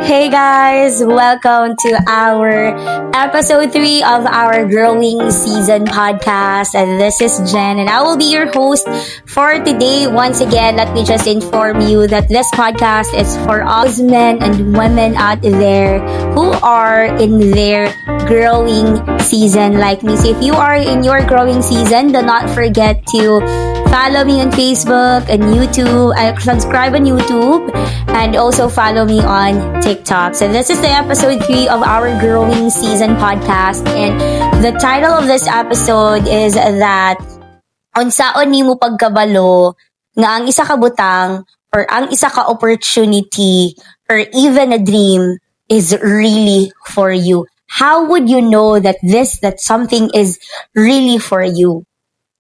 Hey guys, welcome to our episode 3 of our growing season podcast. And this is Jen and I will be your host for today. Once again, let me just inform you that this podcast is for all men and women out there who are in their growing season like me. So if you are in your growing season, do not forget to follow me on Facebook and YouTube. Subscribe on YouTube and also follow me on TikTok. So this is the episode 3 of our growing season podcast, and the title of this episode is that unsaon nimo pagkabalo nga ang isa ka butang or ang isa ka opportunity or even a dream is really for you. How would you know that something is really for you?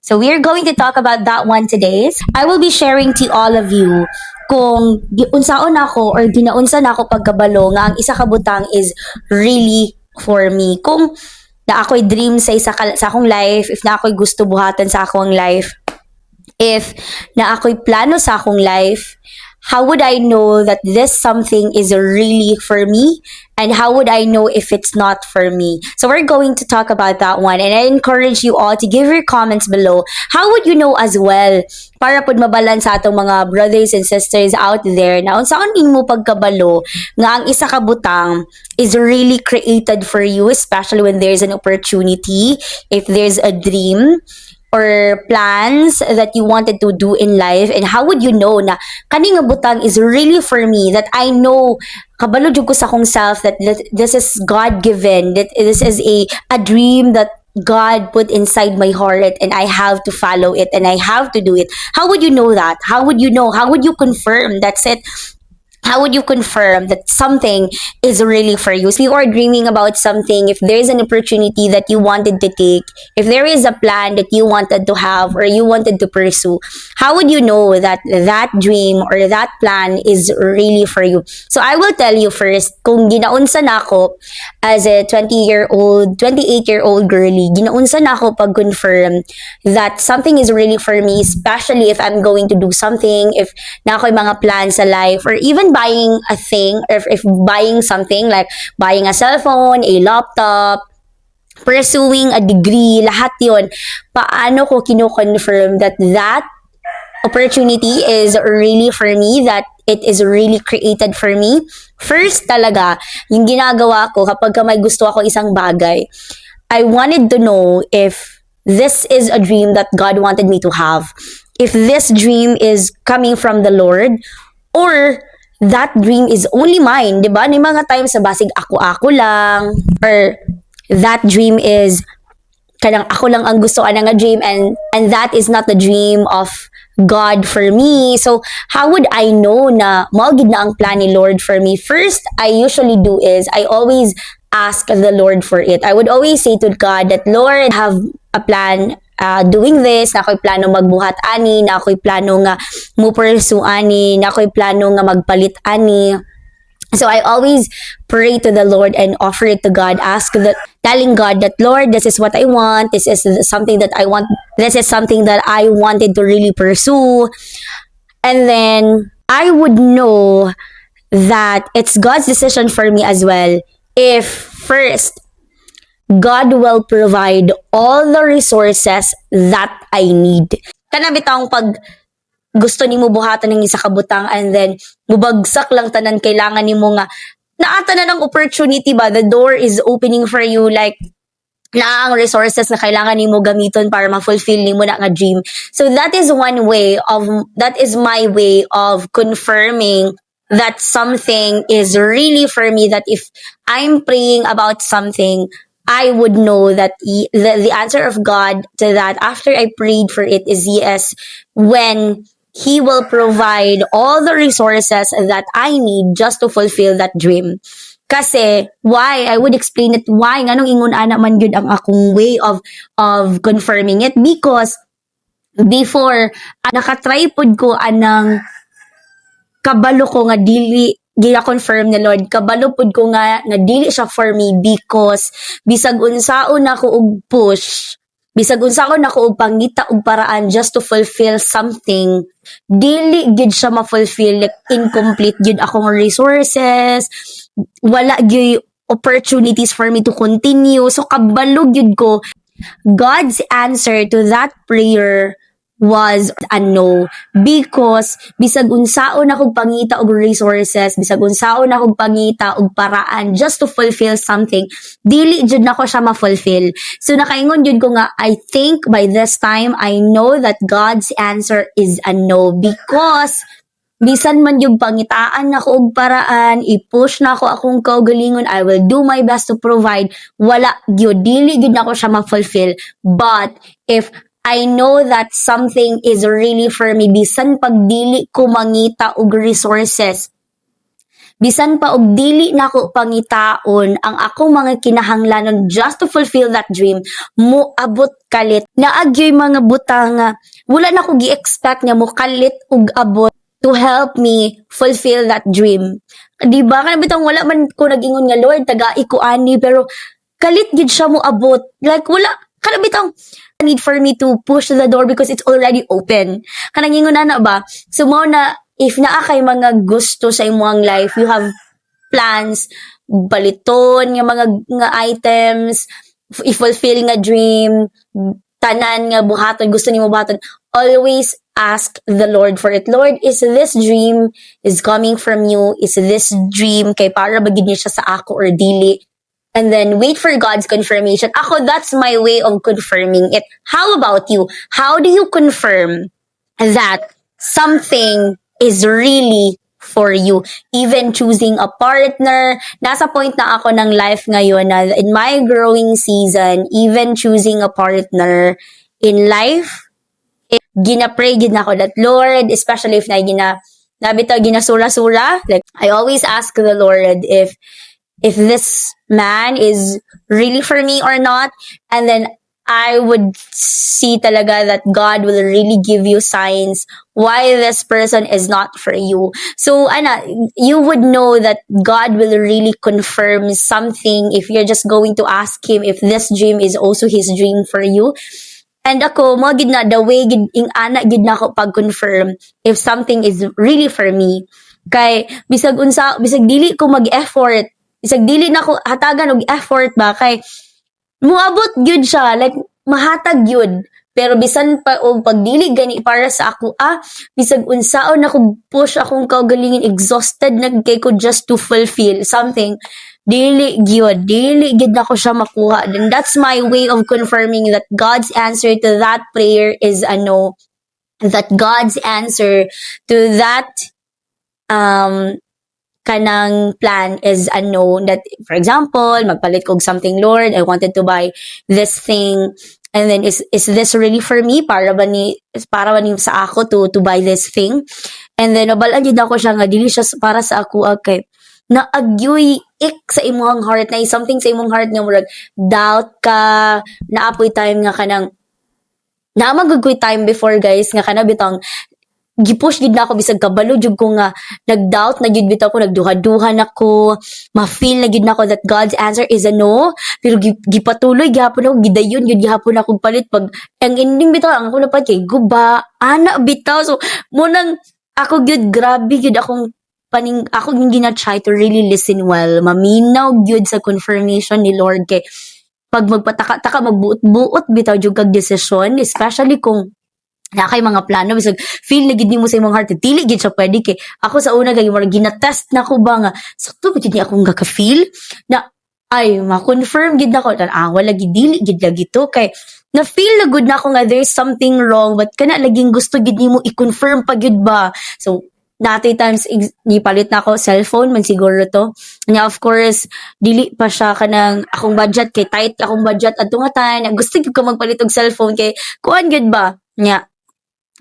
So we're going to talk about that one today. I will be sharing to all of you kung unsaon ako or ginaunsa na ako pagkabalo nga ang isa ka butang is really for me. Kung na ako'y dream sa akong life, if na ako'y gusto buhatan sa akong life, if na ako'y plano sa akong life, how would I know that this something is really for me? And how would I know if it's not for me? So we're going to talk about that one. And I encourage you all to give your comments below. How would you know as well? Para pud mabalan sa atong mga brothers and sisters out there na unsaon nimo pagkabalo nga ang isa ka butang is really created for you, especially when there's an opportunity, if there's a dream or plans that you wanted to do in life. And how would you know na kani nga butang is really for me, that I know kabalo jud ko sa akong self that this is God-given, that this is a dream that God put inside my heart and I have to follow it and I have to do it. How would you know that? How would you know? How would you confirm? That's it. How would you confirm that something is really for you? If you are dreaming about something, if there is an opportunity that you wanted to take, if there is a plan that you wanted to have or you wanted to pursue, how would you know that that dream or that plan is really for you? So I will tell you first, kung ginaunsa na ako as a 28-year-old girly, ginaunsa na ako pag-confirm that something is really for me, especially if I'm going to do something, if na ako'y mga plans sa life, or even buying a thing, or if buying something like buying a cell phone, a laptop, pursuing a degree, lahat yon. Paano ko kino-confirm that that opportunity is really for me, that it is really created for me? First talaga, yung ginagawa ko kapag may gusto ako isang bagay, I wanted to know if this is a dream that God wanted me to have. If this dream is coming from the Lord, or that dream is only mine, di ba? May mga times sa basig ako lang, or that dream is kanang ako lang ang gusto ka nga dream, and that is not the dream of God for me. So how would I know na mao gid na ang plan ni Lord for me? First, I usually do is I always ask the Lord for it. I would always say to God that, Lord, I have a plan doing this, na ako'y plano magbuhat ani, na ako'y plano nga mo-pursue ani, na ako'y plano nga magpalit ani. So I always pray to the Lord and offer it to God, telling God that, Lord, this is what I want, this is something that I want, this is something that I wanted to really pursue. And then I would know that it's God's decision for me as well if first God will provide all the resources that I need. Kana bitawng pag gusto nimo buhatan ng isa ka butang and then mubagsak lang tanan, kailangan nimo nga naata na ng opportunity ba, the door is opening for you, like na ang resources na kailangan nimo gamiton para ma-fulfill nimo na nga dream. So that is my way of confirming that something is really for me, that if I'm praying about something, I would know that the answer of God to that after I prayed for it is yes, when He will provide all the resources that I need just to fulfill that dream. Kasi, why? I would explain it why. Nganong ingon ana man yun ang akong way of confirming it. Because, before, nakatry pod ko anang kabalo ko nga dili gina-confirm ni Lord, kabalo pud ko nga dili siya for me, because bisag unsaon ako og push, bisag unsaon ako og pangita og paraan just to fulfill something, dili gid siya ma-fulfill, like incomplete gid akong resources, wala gyud opportunities for me to continue. So kabalog yun ko, God's answer to that prayer was a no, because bisag unsaon akong pangita og resources, bisag unsaon akong pangita og paraan just to fulfill something, dili jud nako siya ma-fulfill. So nakaingon jud ko nga, I think by this time I know that God's answer is a no, because bisan man yung pangitaan na ko og paraan, i-push na ako akong kaugalingon, I will do my best to provide, wala gyud, dili gyud nako siya ma-fulfill. But if I know that something is really for me, bisan pag dili ko mangita og resources, bisan pa og dili nako pangitaon ang akong mga kinahanglanon just to fulfill that dream, moabot kalit. Naagyoy mga butang nga wala na ko gi-expect nga mo kalit og abot to help me fulfill that dream. Di ba? Kana bitang wala man ko nag-ingon nga, Lord, tagai ko ani, pero kalit gid siya mo abot. Like wala, kana bitang need for me to push the door because it's already open. Kanang ingon na ba? So mo na, if naa kay mga gusto sa imong life, you have plans, baliton nga mga nga items, i-fulfill nga dream, tanan nga buhaton, gusto nimo buhaton, always ask the Lord for it. Lord, is this dream is coming from you? Is this dream kay para ba gid niya siya sa ako or dili? And then wait for God's confirmation. Ako, that's my way of confirming it. How about you? How do you confirm that something is really for you? Even choosing a partner, nasa point na ako ng life ngayon na in my growing season, even choosing a partner in life, gina-pray gid na ako that Lord, especially if nabitaw ginasura-sura, like I always ask the Lord if this man is really for me or not, and then I would see talaga that God will really give you signs why this person is not for you. So you would know that God will really confirm something if you're just going to ask him if this dream is also his dream for you. And ako, mo gid na the way gid ing ana gid na ako pag-confirm if something is really for me. Kay bisag dili ko mag-effort, bisag dili na ko hatagan og effort ba, kay muabot gyud siya, like mahatag gyud. Pero bisan pa og pagdili gani para sa ako, bisag unsaon ako push akong kaugalingin, exhausted nagkay ko just to fulfill something, dili gyud nako siya makuha. Then that's my way of confirming that God's answer to that prayer is a no, that God's answer to that kanang plan is a no. That for example, magpalit kog something, Lord, I wanted to buy this thing, and then is this really for me, para ba ni sa ako to buy this thing? And then nabalaan jud ako siya nga dili siya para sa ako, okay, naagyoy sa imong heart, na something sa imong heart nga murag doubt ka, naapoy time nga kanang naamagugkoy time before, guys, nga kana bitang gipush gid na ako bisag kabalo jud ko nga nagdoubt na gid bitaw ko, nagduha-duha nako, ma-feel na gid nako that God's answer is a no, pero gipatuloy gyapon ako, gidayon gid gyapon ako palit pag ang ending bitaw ang ako na kay guba ana bitaw. So mo nang ako gid grabe gid akong ako yung gina-try to really listen well, maminaw gyud sa confirmation ni Lord, kay pag magpataka-taka magbuot-buot bitaw jud kag desisyon, especially kung na kay mga plano bisag feel na gid nimo sa imong heart dili gid siya pwede. Kay ako sa una gay murag gina-test na ko ba nga sakto ba gid ni akong gaka-feel na ay ma-confirm gid nako wala gid dili gid lagi to, kay na feel na good na ako nga there's something wrong, but kana laging gusto gid nimo i-confirm pa gid ba. So natay times gipalit na ako cellphone man siguro to nya, of course dili pa siya kanang akong budget, kay tight akong budget adto nga time gusto gid ko magpalit og cellphone, kay kuan gid ba nya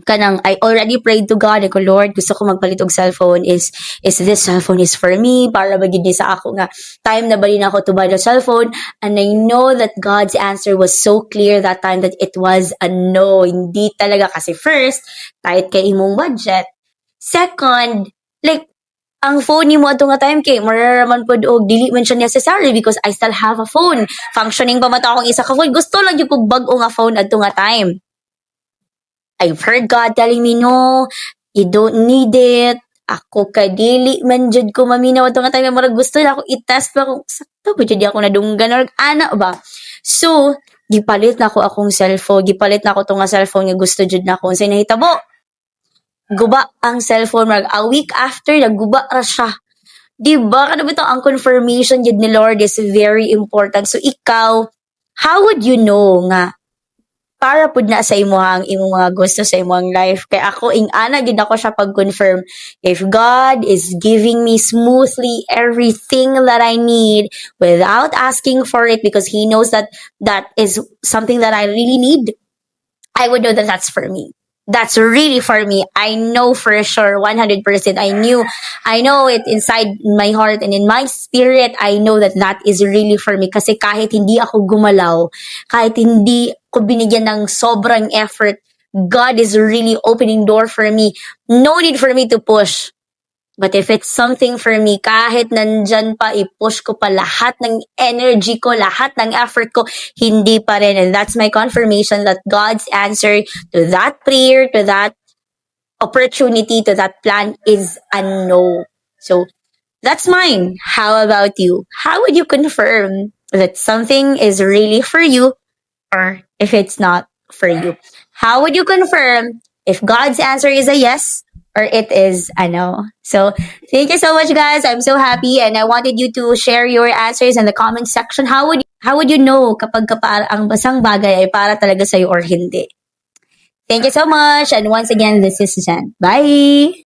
kanang I already prayed to God, ako, Lord, gusto ko magpalit og cellphone, is this cellphone is for me, para ba gid ni sa ako nga time na bali na ako to buy the cellphone. And I know that God's answer was so clear that time that it was a no, hindi talaga, kasi first tight kay imong budget, second like ang phone ni mo ato nga time kay mararaman pod og dili man siya necessary because I still have a phone, functioning pa mata akong isa ka phone, gusto lang gyud kog bag-o nga phone ato nga time. I've heard God telling me, no, you don't need it. Ako kadili man jud ko maminaw ato nga time murag gusto na ako i-test pa kung sakto ba jud ako nadunggan or ana ba. So, gipalit na ako akong cellphone, gipalit na ako tong nga cellphone nga gusto jud na ako. Unsay nahitabo? Guba ang cellphone mag a week after nagguba ra siya. Di ba? Kada bitaw ang confirmation yun ni Lord is very important. So ikaw, how would you know nga para pud na sa imo ang imong mga gusto sa imong life? Kay ako ing ana gid ako siya pag-confirm if God is giving me smoothly everything that I need without asking for it because he knows that that is something that I really need. I would know that that's for me. That's really for me. I know for sure, 100%. I know it inside my heart and in my spirit. I know that that is really for me. Kasi kahit hindi ako gumalaw, kahit hindi ko binigyan ng sobrang effort, God is really opening door for me. No need for me to push. But if it's something for me, kahit nandyan pa, i-push ko pa lahat ng energy ko, lahat ng effort ko, hindi pa rin. And that's my confirmation that God's answer to that prayer, to that opportunity, to that plan is a no. So, that's mine. How about you? How would you confirm that something is really for you or if it's not for you? How would you confirm if God's answer is a yes or it is a no? So, thank you so much, guys. I'm so happy and I wanted you to share your answers in the comment section. How would you know kapag ang basang bagay ay para talaga sa'yo or hindi? Thank you so much. And once again, this is Jen. Bye!